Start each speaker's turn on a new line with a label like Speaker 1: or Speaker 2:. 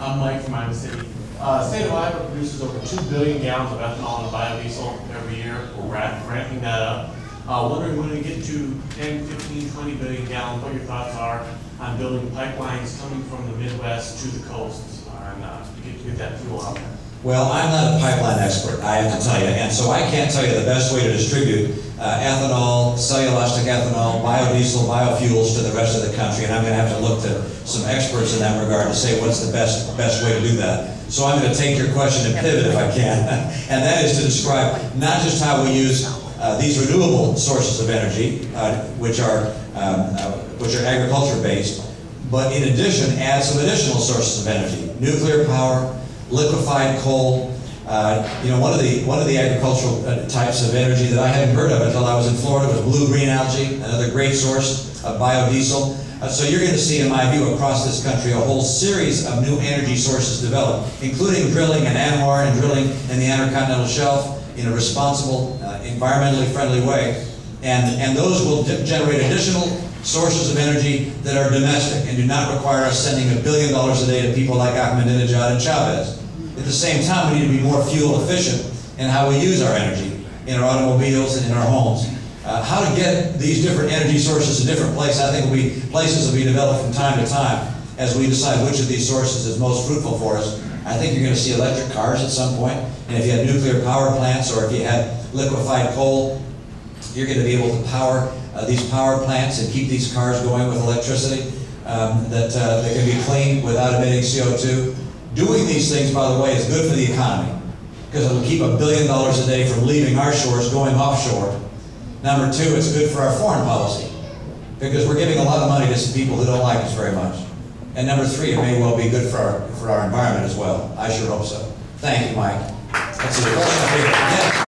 Speaker 1: I'm Mike from Iowa City. State of Iowa produces over 2 billion gallons of ethanol and biodiesel every year. We're ramping that up. Wondering when we get to 10, 15, 20 billion gallons, what your thoughts are on building pipelines coming from the Midwest to the coasts and get that fuel out there.
Speaker 2: Well, I'm not a pipeline expert, I have to tell you, and so I can't tell you the best way to distribute ethanol, cellulosic ethanol, biodiesel, biofuels to the rest of the country, and I'm going to have to look to some experts in that regard to say what's the best way to do that. So I'm going to take your question and pivot if I can, and that is to describe not just how we use these renewable sources of energy, which are agriculture-based, but in addition, add some additional sources of energy: nuclear power, liquefied coal. One of the agricultural types of energy that I hadn't heard of until I was in Florida was blue-green algae, another great source of biodiesel. So you're going to see, in my view, across this country, a whole series of new energy sources develop, including drilling in ANWR and drilling in the Intercontinental Shelf in a responsible, environmentally friendly way. And those will generate additional sources of energy that are domestic and do not require us sending $1 billion a day to people like Ahmadinejad and Chavez. At the same time, we need to be more fuel efficient in how we use our energy in our automobiles and in our homes. How to get these different energy sources to different places, I think places will be developed from time to time as we decide which of these sources is most fruitful for us. I think you're going to see electric cars at some point, and if you had nuclear power plants or if you had liquefied coal, you're going to be able to power these power plants and keep these cars going with electricity that can be clean without emitting CO2. Doing these things, by the way, is good for the economy because it'll keep $1 billion a day from leaving our shores going offshore. Number two, it's good for our foreign policy because we're giving a lot of money to some people who don't like us very much. And number three, it may well be good for our environment as well. I sure hope so. Thank you, Mike. That's a question.